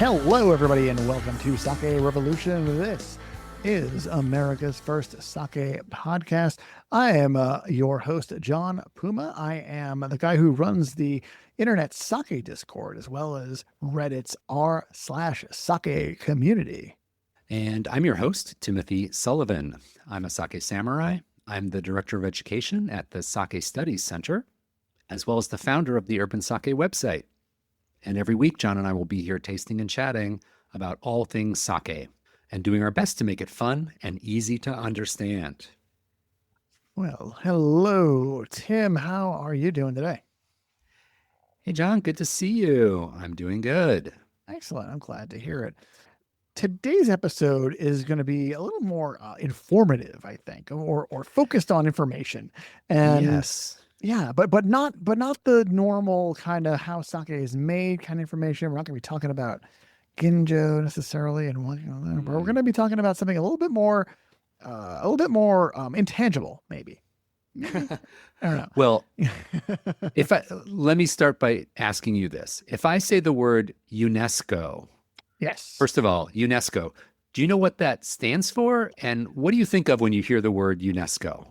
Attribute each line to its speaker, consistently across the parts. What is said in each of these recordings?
Speaker 1: Hello, everybody, and welcome to Sake Revolution. This is America's first sake podcast. I am your host, John Puma. I am the guy who runs the internet sake Discord, as well as Reddit's r/sake community.
Speaker 2: And I'm your host, Timothy Sullivan. I'm a sake samurai. I'm the director of education at the Sake Studies Center, as well as the founder of the Urban Sake website. And every week, John and I will be here tasting and chatting about all things sake and doing our best to make it fun and easy to understand.
Speaker 1: Well, hello, Tim. How are you doing today?
Speaker 2: Hey, John, good to see you. I'm doing good.
Speaker 1: Excellent. I'm glad to hear it. Today's episode is going to be a little more informative, I think, or focused on information. And
Speaker 2: yes.
Speaker 1: Yeah, but not the normal kind of how sake is made kind of information. We're not going to be talking about ginjo necessarily, and but we're going to be talking about something a little bit more intangible, maybe. I don't know.
Speaker 2: Well, let me start by asking you this: if I say the word UNESCO,
Speaker 1: yes.
Speaker 2: First of all, UNESCO. Do you know what that stands for, and what do you think of when you hear the word UNESCO?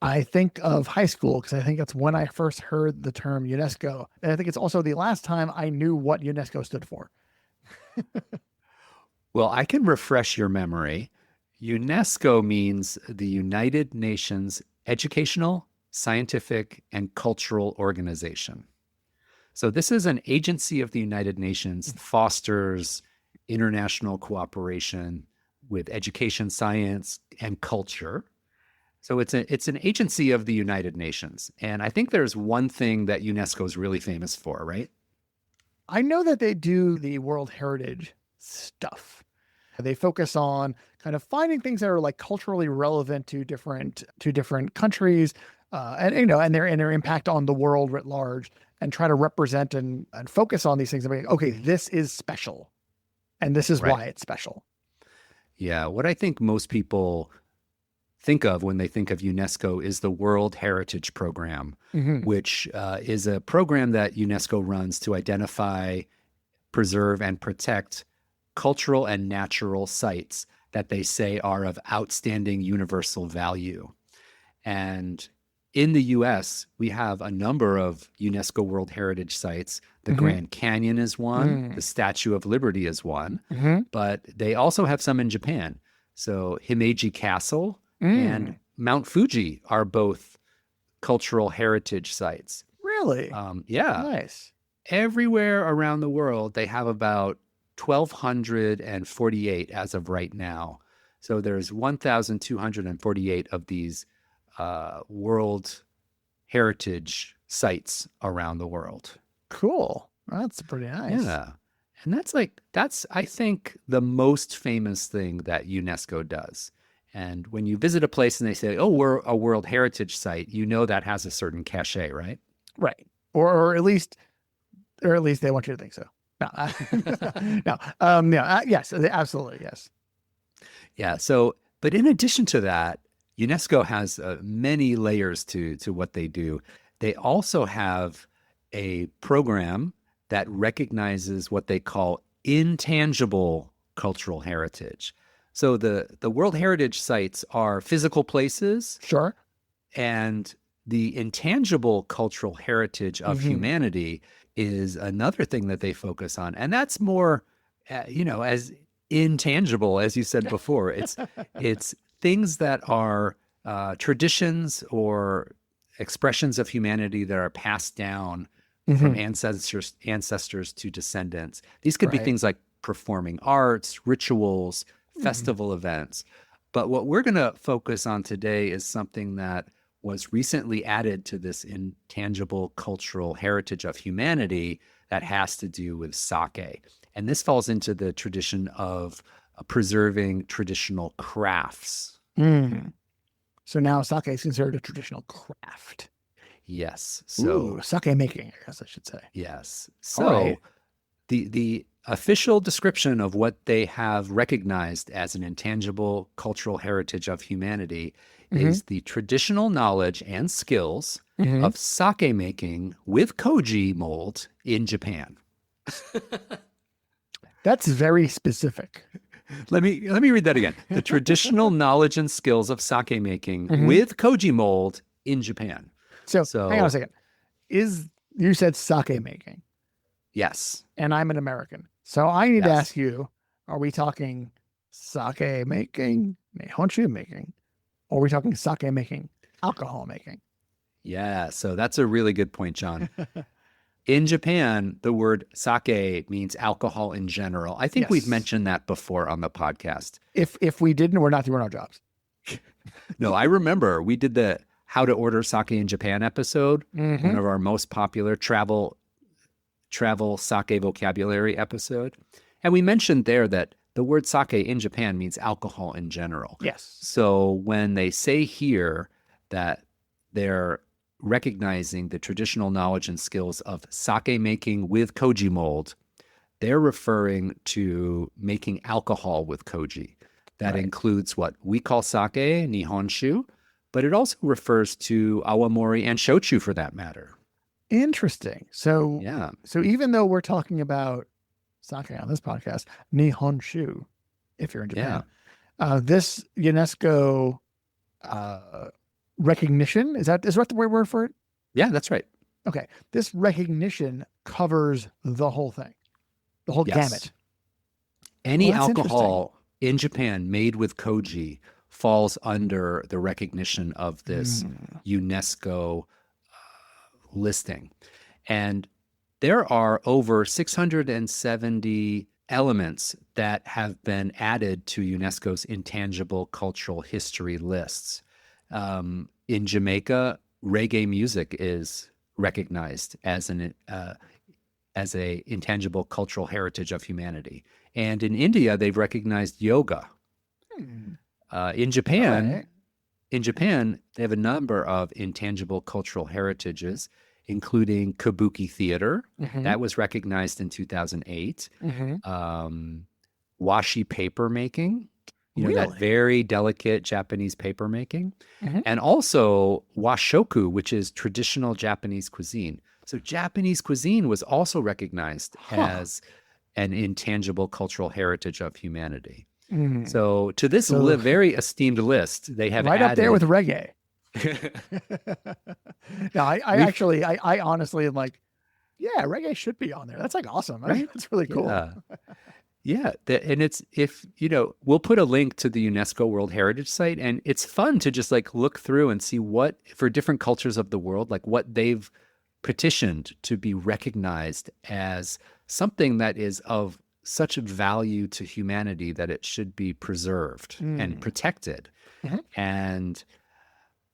Speaker 1: I think of high school because I think that's when I first heard the term UNESCO. And I think it's also the last time I knew what UNESCO stood for.
Speaker 2: Well, I can refresh your memory. UNESCO means the United Nations Educational, Scientific, and Cultural Organization. So this is an agency of the United Nations that fosters international cooperation with education, science, and culture. So it's an agency of the United Nations. And I think there's one thing that UNESCO is really famous for, right?
Speaker 1: I know that they do the World Heritage stuff. They focus on kind of finding things that are like culturally relevant to different countries, and their impact on the world writ large, and try to represent and focus on these things. And be like, okay, this is special, and this is why it's special.
Speaker 2: Yeah, what I think most people think of when they think of UNESCO is the World Heritage Program, which is a program that UNESCO runs to identify, preserve, and protect cultural and natural sites that they say are of outstanding universal value. And in the US, we have a number of UNESCO World Heritage sites. The Grand Canyon is one, the Statue of Liberty is one, but they also have some in Japan. So Himeji Castle and Mount Fuji are both cultural heritage sites.
Speaker 1: Really?
Speaker 2: Yeah.
Speaker 1: Nice.
Speaker 2: Everywhere around the world, they have about 1,248 as of right now. So there's 1,248 of these world heritage sites around the world.
Speaker 1: Cool. That's pretty nice.
Speaker 2: Yeah. And that's, I think, the most famous thing that UNESCO does. And when you visit a place and they say, oh, we're a World Heritage Site, you know that has a certain cachet, right?
Speaker 1: Right. Or at least they want you to think so. No. Yes, absolutely. Yes.
Speaker 2: Yeah. So, but in addition to that, UNESCO has many layers to what they do. They also have a program that recognizes what they call intangible cultural heritage. So the World Heritage Sites are physical places.
Speaker 1: Sure. And
Speaker 2: the intangible cultural heritage of humanity is another thing that they focus on. And that's more, as intangible, as you said before. It's things that are traditions or expressions of humanity that are passed down from ancestors to descendants. These could be things like performing arts, rituals, festival events. But what we're going to focus on today is something that was recently added to this intangible cultural heritage of humanity that has to do with sake. And this falls into the tradition of preserving traditional crafts.
Speaker 1: So now sake is considered a traditional craft.
Speaker 2: Yes. So
Speaker 1: sake making, I guess I should say.
Speaker 2: Yes. So the official description of what they have recognized as an intangible cultural heritage of humanity is the traditional knowledge and skills of sake making with koji mold in Japan.
Speaker 1: That's very specific.
Speaker 2: Let me read that again. The traditional knowledge and skills of sake making with koji mold in Japan.
Speaker 1: So hang on a
Speaker 2: So,
Speaker 1: second. You said sake making,
Speaker 2: yes.
Speaker 1: and I'm an American. So I need to
Speaker 2: Yes.
Speaker 1: ask you, are we talking sake making, nihonshu making, or are we talking sake making, alcohol making?
Speaker 2: Yeah. So that's a really good point, John. In Japan, the word sake means alcohol in general. I think we've
Speaker 1: Yes.
Speaker 2: mentioned that before on the podcast.
Speaker 1: If we didn't, we're not doing our jobs.
Speaker 2: No, I remember we did the How to Order Sake in Japan episode, one of our most popular travel sake vocabulary episode. And we mentioned there that the word sake in Japan means alcohol in general.
Speaker 1: Yes.
Speaker 2: So when they say here that they're recognizing the traditional knowledge and skills of sake making with koji mold, they're referring to making alcohol with koji. That
Speaker 1: Right.
Speaker 2: includes what we call sake, nihonshu, but it also refers to awamori and shochu for that matter.
Speaker 1: Interesting. So
Speaker 2: Yeah.
Speaker 1: so even though we're talking about sake on this podcast, nihonshu, if you're in Japan, this UNESCO recognition, is that the right word for it?
Speaker 2: Yeah, that's right.
Speaker 1: Okay. This recognition covers the whole thing, the whole
Speaker 2: Yes.
Speaker 1: gamut.
Speaker 2: Any
Speaker 1: Well, that's
Speaker 2: alcohol in Japan made with koji falls under the recognition of this UNESCO listing. And there are over 670 elements that have been added to UNESCO's intangible cultural history lists. In Jamaica, reggae music is recognized as a intangible cultural heritage of humanity. And in India, they've recognized yoga. In Japan, they have a number of intangible cultural heritages, including kabuki theater. That was recognized in 2008. Washi paper making, that very delicate Japanese paper making. And also washoku, which is traditional Japanese cuisine. So Japanese cuisine was also recognized as an intangible cultural heritage of humanity. So to this very esteemed list, they have
Speaker 1: right
Speaker 2: added,
Speaker 1: up there with reggae. No, I honestly am like, yeah, reggae should be on there. That's like awesome. I mean, that's really cool.
Speaker 2: Yeah. And it's, we'll put a link to the UNESCO World Heritage site, and it's fun to just like look through and see what, for different cultures of the world, like what they've petitioned to be recognized as something that is of such value to humanity that it should be preserved and protected. And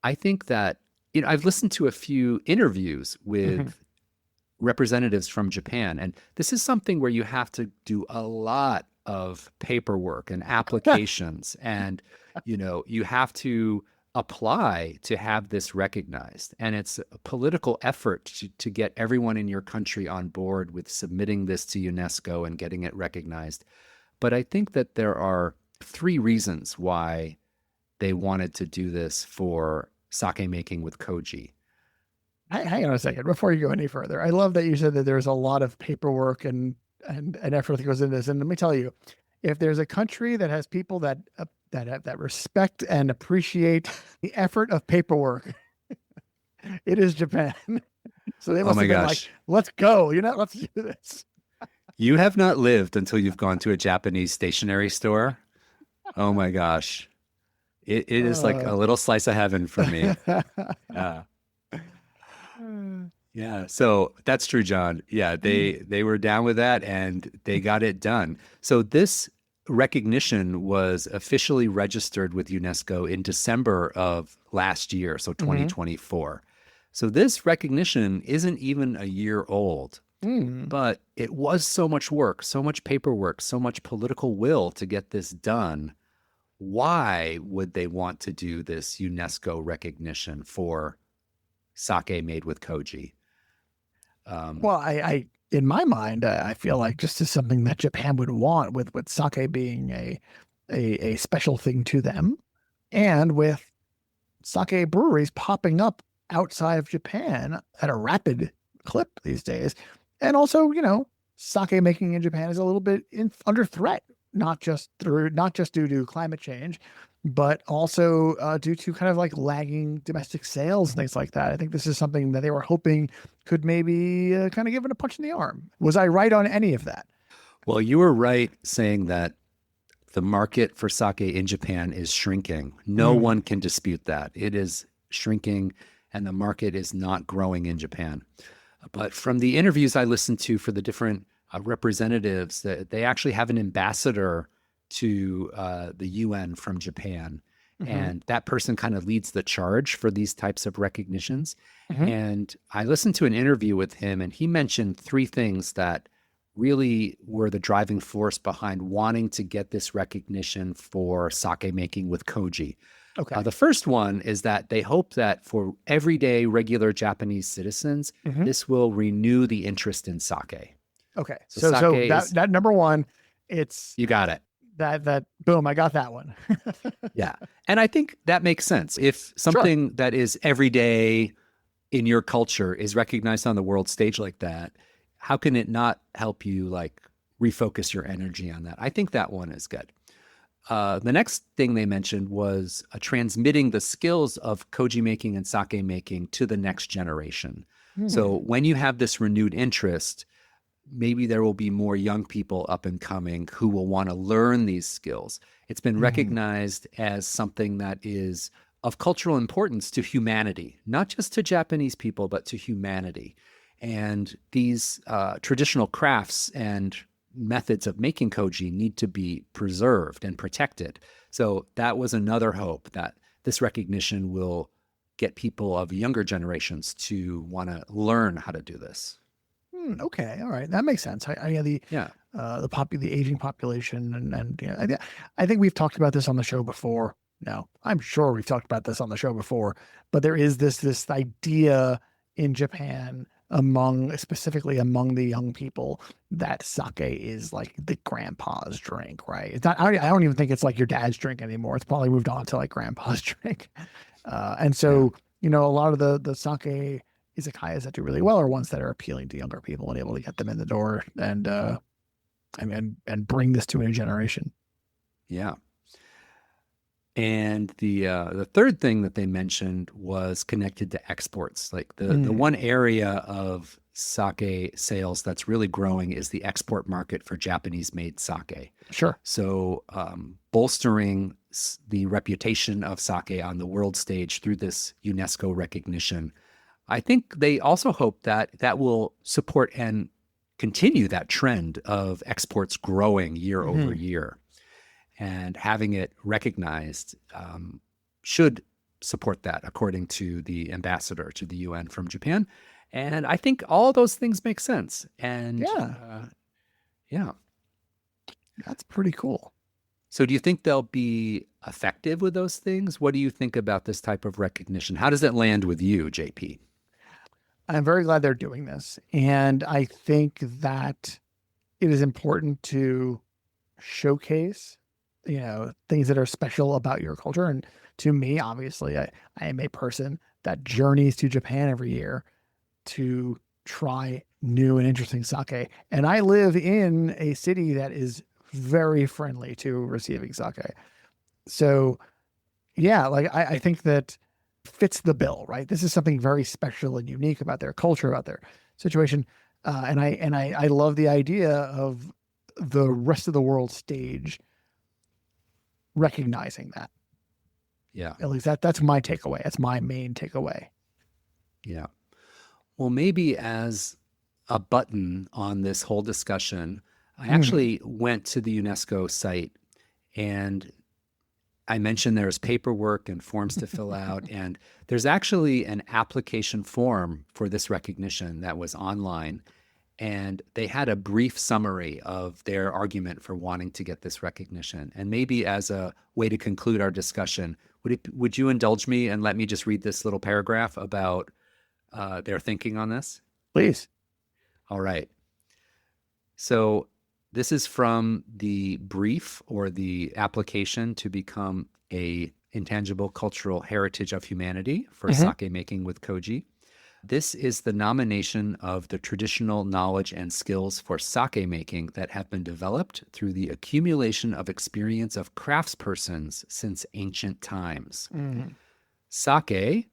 Speaker 2: I think that, I've listened to a few interviews with representatives from Japan, and this is something where you have to do a lot of paperwork and applications and, you have to apply to have this recognized. And it's a political effort to get everyone in your country on board with submitting this to UNESCO and getting it recognized. But I think that there are 3 reasons why they wanted to do this for sake making with koji.
Speaker 1: Hang on a second before you go any further. I love that you said that there's a lot of paperwork and effort that goes into this. And let me tell you, if there's a country that has people that respect and appreciate the effort of paperwork, it is Japan. So they must have been like, let's go, let's do this.
Speaker 2: You have not lived until you've gone to a Japanese stationery store. Oh my gosh. It is like a little slice of heaven for me. Yeah. So that's true, John. Yeah. They were down with that and they got it done. So this recognition was officially registered with UNESCO in December of last year. So 2024. So this recognition isn't even a year old, but it was so much work, so much paperwork, so much political will to get this done. Why would they want to do this UNESCO recognition for sake made with koji?
Speaker 1: Well, I in my mind, I feel like just as something that Japan would want, with sake being a special thing to them, and with sake breweries popping up outside of Japan at a rapid clip these days, and also sake making in Japan is a little bit under threat, not just due to climate change, but also due to kind of like lagging domestic sales and things like that. I think this is something that they were hoping could maybe kind of give it a punch in the arm. Was I right on any of that?
Speaker 2: Well, you were right saying that the market for sake in Japan is shrinking. No
Speaker 1: Mm,
Speaker 2: one can dispute that. It is shrinking and the market is not growing in Japan. But from the interviews I listened to for the different representatives, that they actually have an ambassador to the UN from Japan.
Speaker 1: hmm
Speaker 2: And that person kind of leads the charge for these types of recognitions.
Speaker 1: hmm
Speaker 2: And I listened to an interview with him, and he mentioned three things that really were the driving force behind wanting to get this recognition for sake making with koji.
Speaker 1: Okay.
Speaker 2: The first one is that they hope that for everyday regular Japanese citizens,
Speaker 1: hmm
Speaker 2: this will renew the interest in sake.
Speaker 1: Okay.
Speaker 2: So
Speaker 1: So
Speaker 2: sake is,
Speaker 1: that number one, it's
Speaker 2: you got it.
Speaker 1: that boom, I got that one.
Speaker 2: Yeah. And I think that makes sense. If
Speaker 1: Sure.
Speaker 2: something that is everyday in your culture is recognized on the world stage like that, how can it not help you like refocus your energy on that? I think that one is good. The next thing they mentioned was transmitting the skills of koji making and sake making to the next generation.
Speaker 1: Hmm.
Speaker 2: So when you have this renewed interest, maybe there will be more young people up and coming who will want to learn these skills. It's been
Speaker 1: hmm
Speaker 2: recognized as something that is of cultural importance to humanity, not just to Japanese people, but to humanity. And these traditional crafts and methods of making koji need to be preserved and protected. So that was another hope that this recognition will get people of younger generations to want to learn how to do this.
Speaker 1: Okay, all right, that makes sense. Yeah,
Speaker 2: Yeah.
Speaker 1: the aging population, and yeah, I think we've talked about this on the show before. No, I'm sure we've talked about this on the show before, but there is this idea in Japan specifically among the young people that sake is like the grandpa's drink, right? It's not. I don't even think it's like your dad's drink anymore. It's probably moved on to like grandpa's drink. And
Speaker 2: Yeah.
Speaker 1: so, a lot of the sake izakayas that do really well are ones that are appealing to younger people and able to get them in the door and bring this to a new generation.
Speaker 2: Yeah. And the third thing that they mentioned was connected to exports. Like the
Speaker 1: Mm,
Speaker 2: one area of sake sales that's really growing is the export market for Japanese made sake.
Speaker 1: sure.
Speaker 2: So bolstering the reputation of sake on the world stage through this UNESCO recognition, I think they also hope that that will support and continue that trend of exports growing year over
Speaker 1: hmm
Speaker 2: year. And having it recognized should support that, according to the ambassador to the UN from Japan. And I think all those things make sense. And
Speaker 1: Yeah,
Speaker 2: yeah.
Speaker 1: that's pretty cool.
Speaker 2: So do you think they'll be effective with those things? What do you think about this type of recognition? How does it land with you, JP?
Speaker 1: I'm very glad they're doing this. And I think that it is important to showcase, things that are special about your culture. And to me, obviously, I am a person that journeys to Japan every year to try new and interesting sake. And I live in a city that is very friendly to receiving sake. So yeah, like I think that fits the bill, right? This is something very special and unique about their culture, about their situation. And I love the idea of the rest of the world stage recognizing that.
Speaker 2: Yeah.
Speaker 1: At least that's my takeaway. That's my main takeaway.
Speaker 2: Yeah. Well, maybe as a button on this whole discussion, I
Speaker 1: Mm,
Speaker 2: actually went to the UNESCO site and I mentioned there's paperwork and forms to fill out, and there's actually an application form for this recognition that was online. And they had a brief summary of their argument for wanting to get this recognition. And maybe as a way to conclude our discussion, would you indulge me and let me just read this little paragraph about their thinking on this?
Speaker 1: please.
Speaker 2: All right. So this is from the brief or the application to become a intangible cultural heritage of humanity for
Speaker 1: hmm
Speaker 2: sake making with koji. This is the nomination of the traditional knowledge and skills for sake making that have been developed through the accumulation of experience of craftspersons since ancient times.
Speaker 1: Mhm.
Speaker 2: Sake,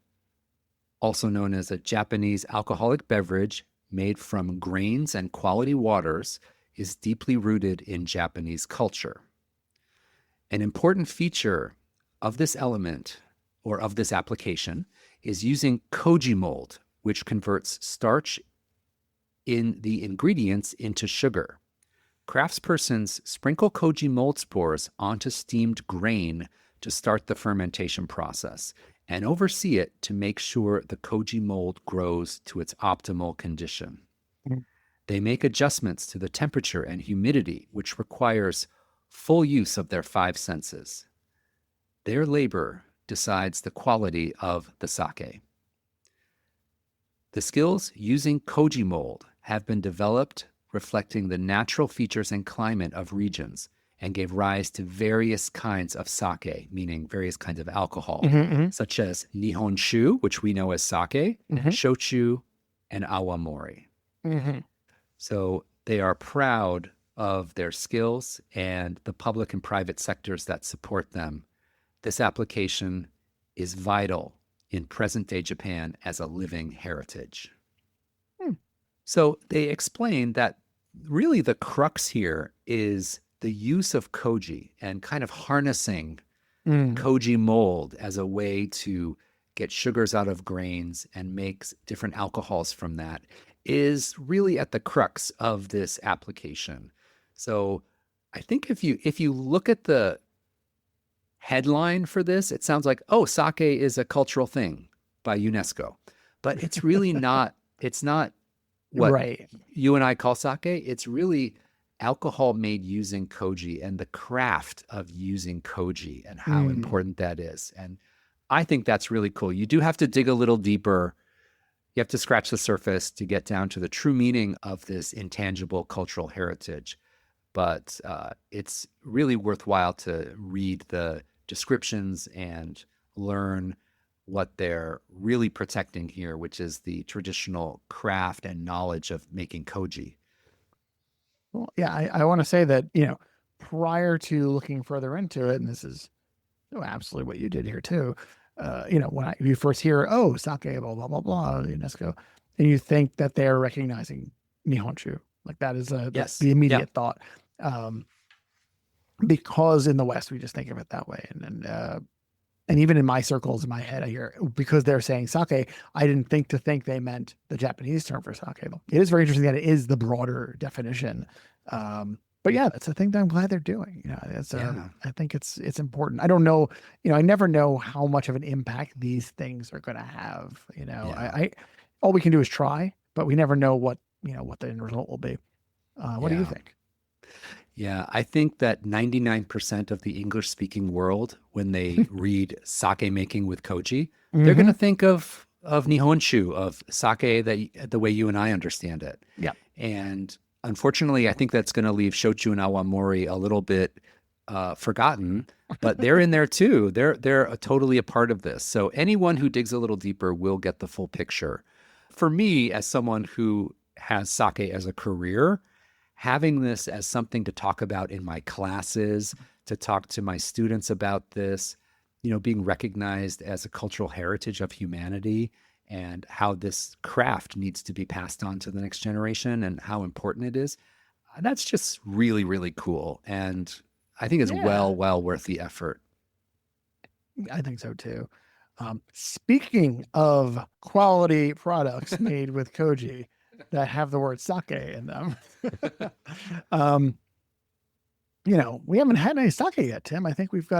Speaker 2: also known as a Japanese alcoholic beverage made from grains and quality waters, is deeply rooted in Japanese culture. An important feature of this element or of this application is using koji mold, which converts starch in the ingredients into sugar. Craftspersons sprinkle koji mold spores onto steamed grain to start the fermentation process and oversee it to make sure the koji mold grows to its optimal condition.
Speaker 1: Mhm.
Speaker 2: They make adjustments to the temperature and humidity, which requires full use of their five senses. Their labor decides the quality of the sake. The skills using koji mold have been developed reflecting the natural features and climate of regions and gave rise to various kinds of sake, meaning various kinds of alcohol, such as nihonshu, which we know as sake, shochu, and awamori. So they are proud of their skills and the public and private sectors that support them. This application is vital in present-day Japan as a living heritage. So they explain that really the crux here is the use of koji and kind of harnessing koji mold as a way to get sugars out of grains and makes different alcohols from that is really at the crux of this application. So I think if you look at the headline for this, it sounds like, oh, sake is a cultural thing by UNESCO. But it's really not, it's not what
Speaker 1: Right.
Speaker 2: you and I call sake. It's really alcohol made using koji and the craft of using koji and how important that is. And I think that's really cool. You do have to dig a little deeper. You have to scratch the surface to get down to the true meaning of this intangible cultural heritage. But it's really worthwhile to read the descriptions and learn what they're really protecting here, which is the traditional craft and knowledge of making koji.
Speaker 1: Well, yeah, I want to say that, prior to looking further into it, and this is absolutely what you did here too, when you first hear, oh, sake, blah, blah, blah, blah, UNESCO, and you think that they're recognizing Nihonshu. Like that is
Speaker 2: Yes.
Speaker 1: the immediate
Speaker 2: Yeah.
Speaker 1: thought. Because in the West, we just think of it that way. And even in my circles, in my head, I hear, because they're saying sake, I didn't think they meant the Japanese term for sake. It is very interesting that it is the broader definition. But yeah, that's a thing that I'm glad they're doing. I think it's important. I don't know, I never know how much of an impact these things are going to have. I all we can do is try, but we never know what the end result will be. What do you think?
Speaker 2: Yeah, I think that 99% of the English-speaking world, when they read sake making with koji, they're going to think of nihonshu, of sake the way you and I understand it.
Speaker 1: Yeah.
Speaker 2: And unfortunately, I think that's going to leave shochu and awamori a little bit forgotten, but they're in there too. They're totally a part of this. So anyone who digs a little deeper will get the full picture. For me, as someone who has sake as a career, having this as something to talk about in my classes, to talk to my students about this, being recognized as a cultural heritage of humanity and how this craft needs to be passed on to the next generation and how important it is, that's just really, really cool. And I think it's well worth the effort.
Speaker 1: I think so too. Speaking of quality products made with koji that have the word sake in them, we haven't had any sake yet, Tim. I think if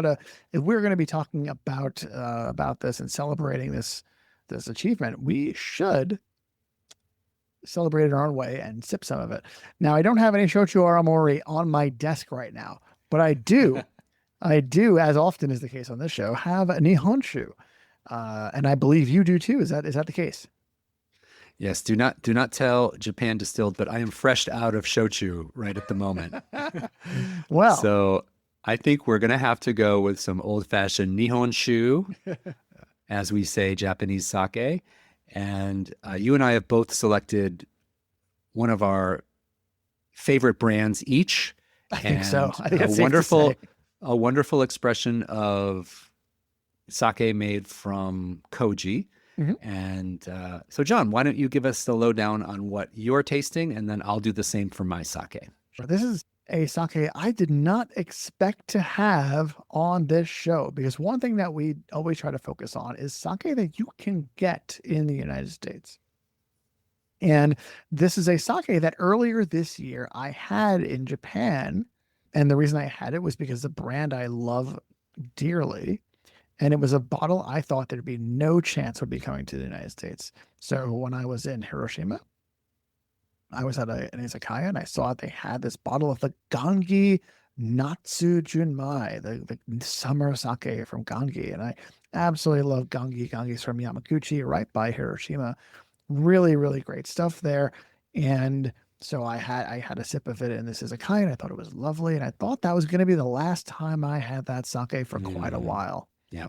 Speaker 1: we're going to be talking about this and celebrating this achievement, we should celebrate it our own way and sip some of it. Now, I don't have any shochu or amori on my desk right now, but I do, as often is the case on this show, have a nihonshu. And I believe you do too. Is that the case?
Speaker 2: Yes. Do not tell Japan Distilled, but I am fresh out of shochu right at the moment.
Speaker 1: Well,
Speaker 2: so I think we're going to have to go with some old-fashioned nihonshu, as we say Japanese sake. And you and I have both selected one of our favorite brands each,
Speaker 1: I think so.
Speaker 2: and
Speaker 1: I think it's safe to say.
Speaker 2: a wonderful expression of sake made from koji.
Speaker 1: Mhm.
Speaker 2: And so, John, why don't you give us the lowdown on what you're tasting, and then I'll do the same for my sake.
Speaker 1: This is a sake I did not expect to have on this show because one thing that we always try to focus on is sake that you can get in the United States. And this is a sake that earlier this year I had in Japan. And the reason I had it was because the brand I love dearly. And it was a bottle I thought there'd be no chance would be coming to the United States. So when I was in Hiroshima, I was at an izakaya and I saw they had this bottle of the Gangi Natsu Junmai, the summer sake from Gangi. And I absolutely love Gangi. Gangi's from Yamaguchi, right by Hiroshima. Really, really great stuff there. And so I had a sip of it in this izakaya and I thought it was lovely. And I thought that was going to be the last time I had that sake for quite a while.
Speaker 2: Yeah.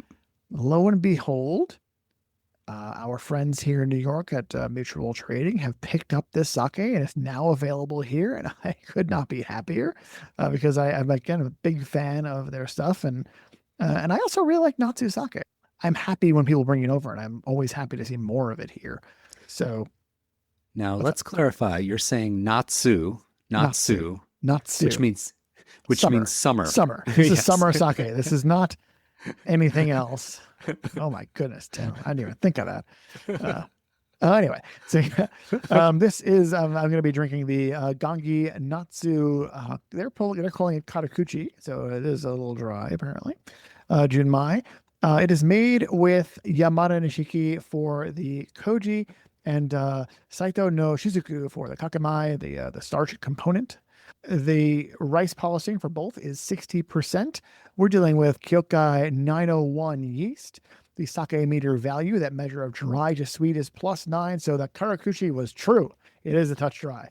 Speaker 1: Lo and behold, our friends here in New York at Mutual Trading have picked up this sake and it's now available here. And I could not be happier because I'm again a big fan of their stuff. And I also really like Natsu sake. I'm happy when people bring it over and I'm always happy to see more of it here. So
Speaker 2: now let's clarify. You're saying Natsu,
Speaker 1: Natsu,
Speaker 2: which means summer.
Speaker 1: Summer. This is
Speaker 2: Yes.
Speaker 1: summer sake. This is not anything else. Oh my goodness, Tim. I didn't even think of that. Anyway, so this is I'm going to be drinking the Gangi Natsu. They're calling it Katakuchi, so it is a little dry apparently. Junmai. It is made with Yamada Nishiki for the koji and Saito no Shizuku for the kakemai, the starch component. The rice polishing for both is 60%. We're dealing with Kyokai 901 yeast. The sake meter value, that measure of dry to sweet, is +9. So the Karakushi was true. It is a touch dry.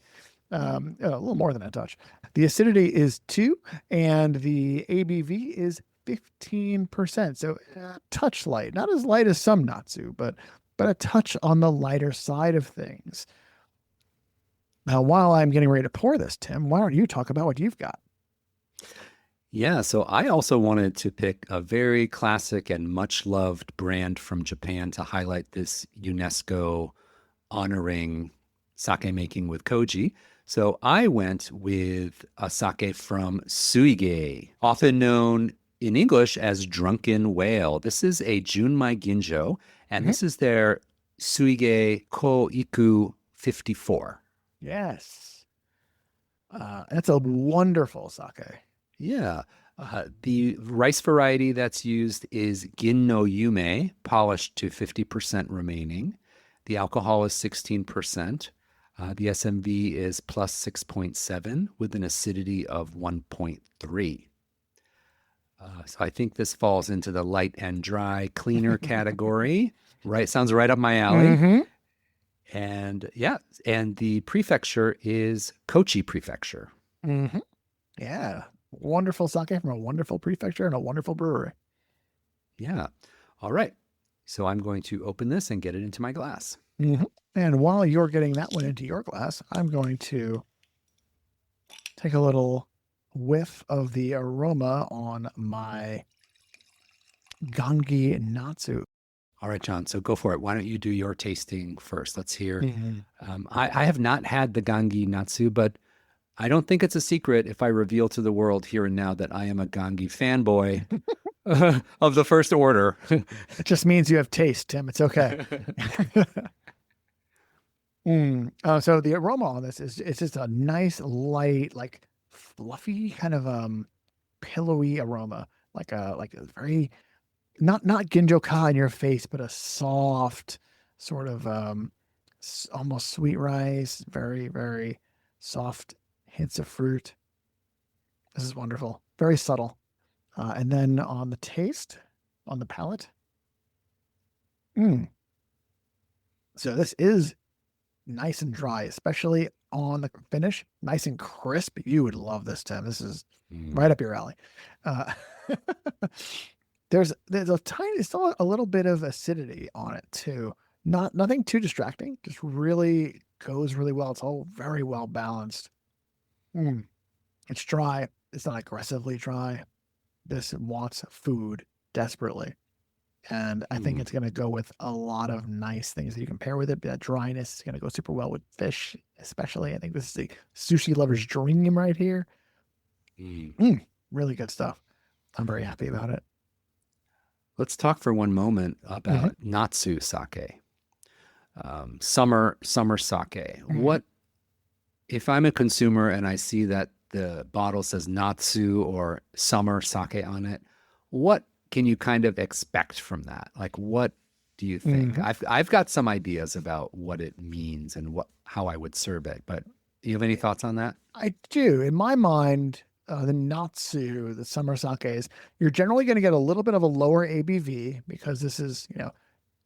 Speaker 1: A little more than a touch. The acidity is 2, and the ABV is 15%. So a touch light. Not as light as some Natsu, but a touch on the lighter side of things. Now, while I'm getting ready to pour this, Tim, why don't you talk about what you've got?
Speaker 2: Yeah, so I also wanted to pick a very classic and much loved brand from Japan to highlight this UNESCO honoring sake making with koji. So I went with a sake from Suige, often known in English as Drunken Whale. This is a Junmai Ginjo, and this is their Suige Ko Iku 54.
Speaker 1: Yes. That's a wonderful sake.
Speaker 2: Yeah. The rice variety that's used is Gin no Yume, polished to 50% remaining. The alcohol is 16%. The SMV is plus 6.7 with an acidity of 1.3. So I think this falls into the light and dry cleaner category. Right. Sounds right up my alley.
Speaker 1: Mm-hmm.
Speaker 2: And yeah, and the prefecture is Kochi Prefecture.
Speaker 1: Mm-hmm. Yeah. Wonderful sake from a wonderful prefecture and a wonderful brewery.
Speaker 2: Yeah. All right. So I'm going to open this and get it into my glass.
Speaker 1: Mm-hmm. And while you're getting that one into your glass, I'm going to take a little whiff of the aroma on my Gangi Natsu.
Speaker 2: All right, John. So go for it. Why don't you do your tasting first? Let's hear.
Speaker 1: Mm-hmm.
Speaker 2: I have not had the Gangi Natsu, but I don't think it's a secret if I reveal to the world here and now that I am a Gangi fanboy of the first order.
Speaker 1: It just means you have taste, Tim. It's okay. So the aroma on this is it's just a nice, light, like fluffy kind of pillowy aroma, like a very not ginjo-ka in your face, but a soft sort of almost sweet rice, very, very soft hints of fruit. This is wonderful. Very subtle. And then on the taste, on the palate. So this is nice and dry, especially on the finish. Nice and crisp. You would love this, Tim. This is right up your alley. There's a tiny, still a little bit of acidity on it too. Nothing too distracting. Just really goes really well. It's all very well balanced. Mm. It's dry. It's not aggressively dry. This wants food desperately. And I think
Speaker 2: Mm.
Speaker 1: it's going to go with a lot of nice things that you can pair with it. That dryness is going to go super well with fish, especially. I think this is the sushi lover's dream right here.
Speaker 2: Mm.
Speaker 1: Really good stuff. I'm very happy about it.
Speaker 2: Let's talk for one moment
Speaker 1: Hmm.
Speaker 2: about Natsu sake, summer sake.
Speaker 1: Hmm.
Speaker 2: What if I'm a consumer and I see that the bottle says Natsu or summer sake on it? What can you kind of expect from that? Like, what do you think?
Speaker 1: Hmm.
Speaker 2: I've got some ideas about what it means and what how I would serve it, but do you have any thoughts on that?
Speaker 1: I do. In my mind, the Natsu, the summer sakes, you're generally going to get a little bit of a lower ABV because this is,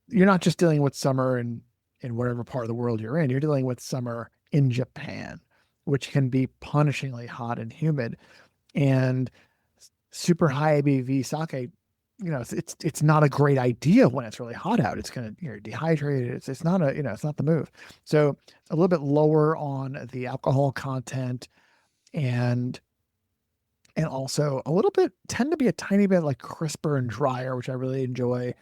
Speaker 1: you're not just dealing with summer in whatever part of the world you're in. You're dealing with summer in Japan, which can be punishingly hot and humid. And super high ABV sake, it's not a great idea when it's really hot out. It's gonna you're dehydrated. It's not it's not the move. So a little bit lower on the alcohol content and also a little bit tend to be a tiny bit like crisper and drier, which I really enjoy.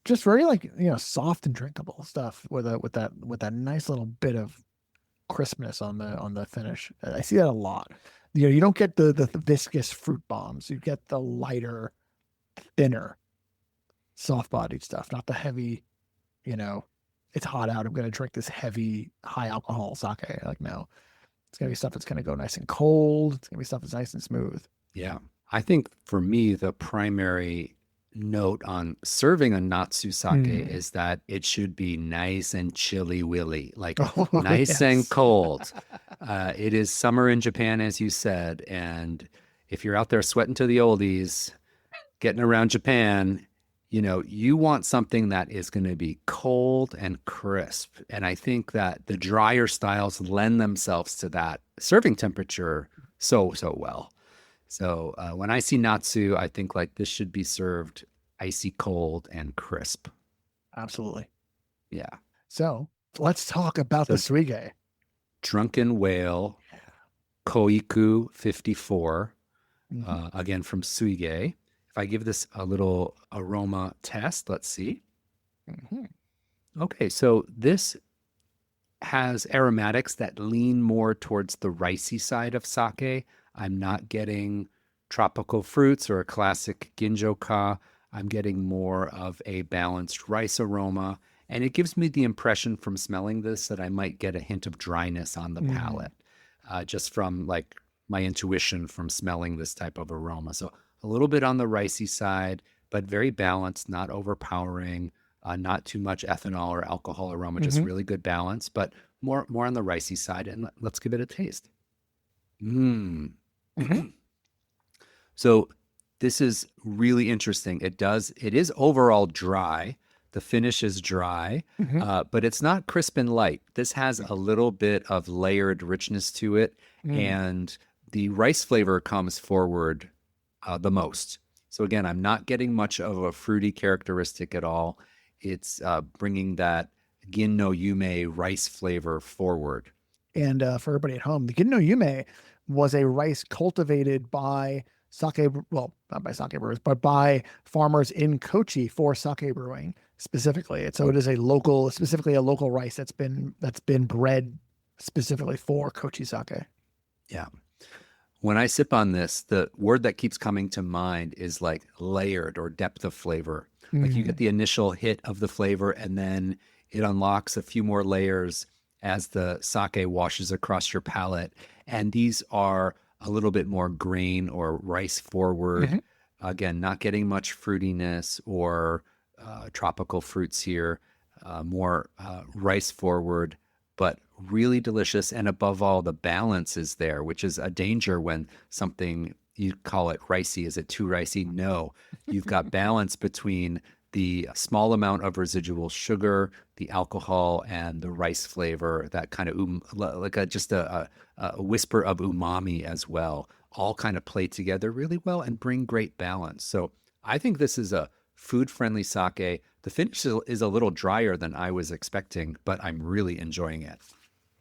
Speaker 1: Just very like soft and drinkable stuff with that nice little bit of crispness on the finish. I see that a lot. You don't get the viscous fruit bombs. You get the lighter, thinner, soft-bodied stuff, not the heavy, you know, it's hot out. I'm going to drink this heavy, high alcohol sake. Like, no, it's going to be stuff that's going to go nice and cold. It's going to be stuff that's nice and smooth.
Speaker 2: Yeah. I think for me, the primary note on serving a Natsu sake
Speaker 1: Mm.
Speaker 2: is that it should be nice and chilly willy, like
Speaker 1: Oh,
Speaker 2: nice and
Speaker 1: yes.
Speaker 2: cold. It is summer in Japan, as you said. And if you're out there sweating to the oldies, getting around Japan, you want something that is going to be cold and crisp. And I think that the drier styles lend themselves to that serving temperature so well. So when I see Natsu, I think like this should be served icy cold and crisp.
Speaker 1: Absolutely.
Speaker 2: Yeah.
Speaker 1: So let's talk about the
Speaker 2: So
Speaker 1: suige.
Speaker 2: Drunken Whale, Koiku 54,
Speaker 1: Hmm.
Speaker 2: again from Suige. If I give this a little aroma test, let's see.
Speaker 1: Hmm.
Speaker 2: Okay, so this has aromatics that lean more towards the ricey side of sake. I'm not getting tropical fruits or a classic ginjoka. I'm getting more of a balanced rice aroma. And it gives me the impression from smelling this that I might get a hint of dryness on the
Speaker 1: Hmm.
Speaker 2: palate, just from like my intuition from smelling this type of aroma. So a little bit on the ricey side, but very balanced, not overpowering, not too much ethanol or alcohol aroma, just
Speaker 1: Hmm.
Speaker 2: really good balance, but more on the ricey side. And let's give it a taste. Mmm.
Speaker 1: Hmm.
Speaker 2: So this is really interesting. It is overall dry. The finish is dry,
Speaker 1: Hmm.
Speaker 2: but it's not crisp and light. This has a little bit of layered richness to it,
Speaker 1: Mm.
Speaker 2: and the rice flavor comes forward the most. So again, I'm not getting much of a fruity characteristic at all. It's bringing that gin no yume rice flavor forward.
Speaker 1: And for everybody at home, the Gin no Yume was a rice cultivated by well, not by sake brewers, but by farmers in Kochi for sake brewing specifically. And so it is specifically a local rice that's been bred specifically for Kochi sake.
Speaker 2: Yeah. When I sip on this, the word that keeps coming to mind is like layered or depth of flavor. Like you get
Speaker 1: Mm.
Speaker 2: the initial hit of the flavor and then it unlocks a few more layers as the sake washes across your palate. And these are a little bit more grain or rice forward.
Speaker 1: Hmm.
Speaker 2: Again, not getting much fruitiness or tropical fruits here, more rice forward, but really delicious. And above all, the balance is there, which is a danger when something you call it ricey. Is it too ricey? No, you've got balance between the small amount of residual sugar, the alcohol, and the rice flavor, that kind of like just a whisper of umami as well, all kind of play together really well and bring great balance. So I think this is a food friendly sake The finish is a little drier than I was expecting, but I'm really enjoying it.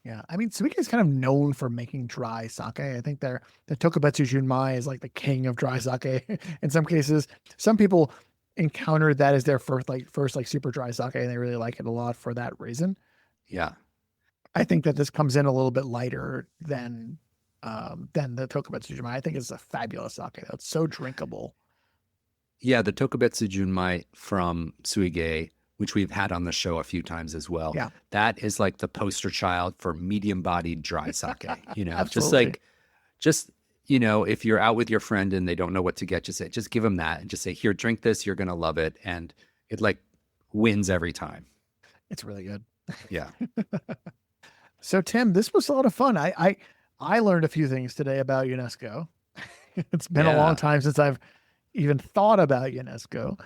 Speaker 1: Yeah, I mean, Suike is kind of known for making dry sake. I think the Tokubetsu Junmai is like the king of dry sake. In some cases, some people encounter that as their first like super dry sake, and they really like it a lot for that reason.
Speaker 2: Yeah.
Speaker 1: I think that this comes in a little bit lighter than the Tokubetsu Junmai. I think it's a fabulous sake though. It's so drinkable.
Speaker 2: Yeah, the Tokubetsu Junmai from Suige, which we've had on the show a few times as well.
Speaker 1: Yeah,
Speaker 2: That is like the poster child for medium-bodied dry sake.
Speaker 1: absolutely.
Speaker 2: Just if you're out with your friend and they don't know what to get, just give them that and just say, here, drink this. You're gonna love it, and it like wins every time.
Speaker 1: It's really good.
Speaker 2: Yeah.
Speaker 1: So Tim, this was a lot of fun. I learned a few things today about UNESCO. It's been a long
Speaker 2: Yeah.
Speaker 1: time since I've even thought about UNESCO.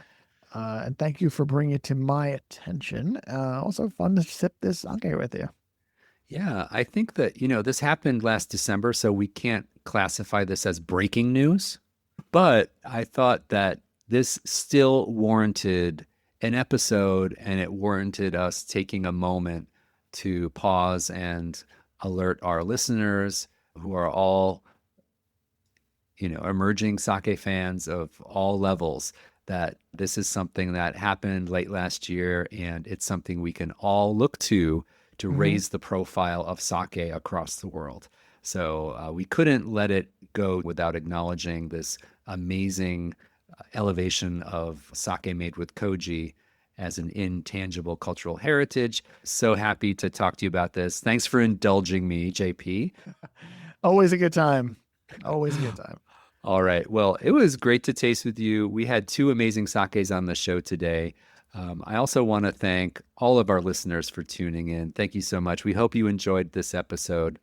Speaker 1: And thank you for bringing it to my attention. Also fun to sip this sake with you.
Speaker 2: Yeah, I think that, this happened last December, so we can't classify this as breaking news. But I thought that this still warranted an episode, and it warranted us taking a moment to pause and alert our listeners who are all, emerging sake fans of all levels, that this is something that happened late last year, and it's something we can all look to raise the profile of sake across the world. So we couldn't let it go without acknowledging this amazing elevation of sake made with koji as an intangible cultural heritage. So happy to talk to you about this. Thanks for indulging me, JP.
Speaker 1: Always a good time. Always a good time.
Speaker 2: All right. Well, it was great to taste with you. We had two amazing sakes on the show today. I also want to thank all of our listeners for tuning in. Thank you so much. We hope you enjoyed this episode.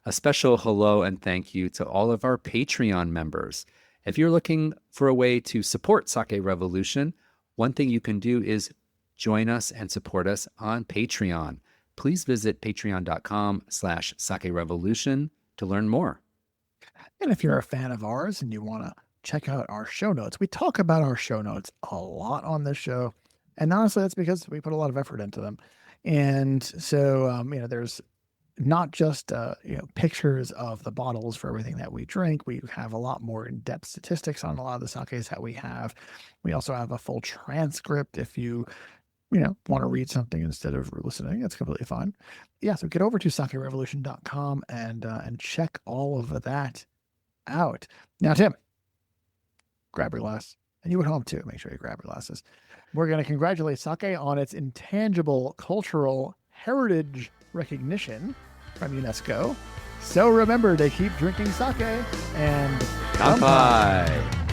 Speaker 2: A special hello and thank you to all of our Patreon members. If you're looking for a way to support Sake Revolution, one thing you can do is join us and support us on Patreon. Please visit patreon.com/Sake Revolution to learn more.
Speaker 1: And if you're a fan of ours and you want to check out our show notes, we talk about our show notes a lot on this show. And honestly, that's because we put a lot of effort into them. And so, there's not just, pictures of the bottles for everything that we drink. We have a lot more in-depth statistics on a lot of the sakes that we have. We also have a full transcript if you want to read something instead of listening. That's completely fine. Yeah, so get over to sakerevolution.com and check all of that out. Now, Tim, grab your glass. And you at home too. Make sure you grab your glasses. We're going to congratulate sake on its intangible cultural heritage recognition from UNESCO. So remember to keep drinking sake and
Speaker 2: Kanpai!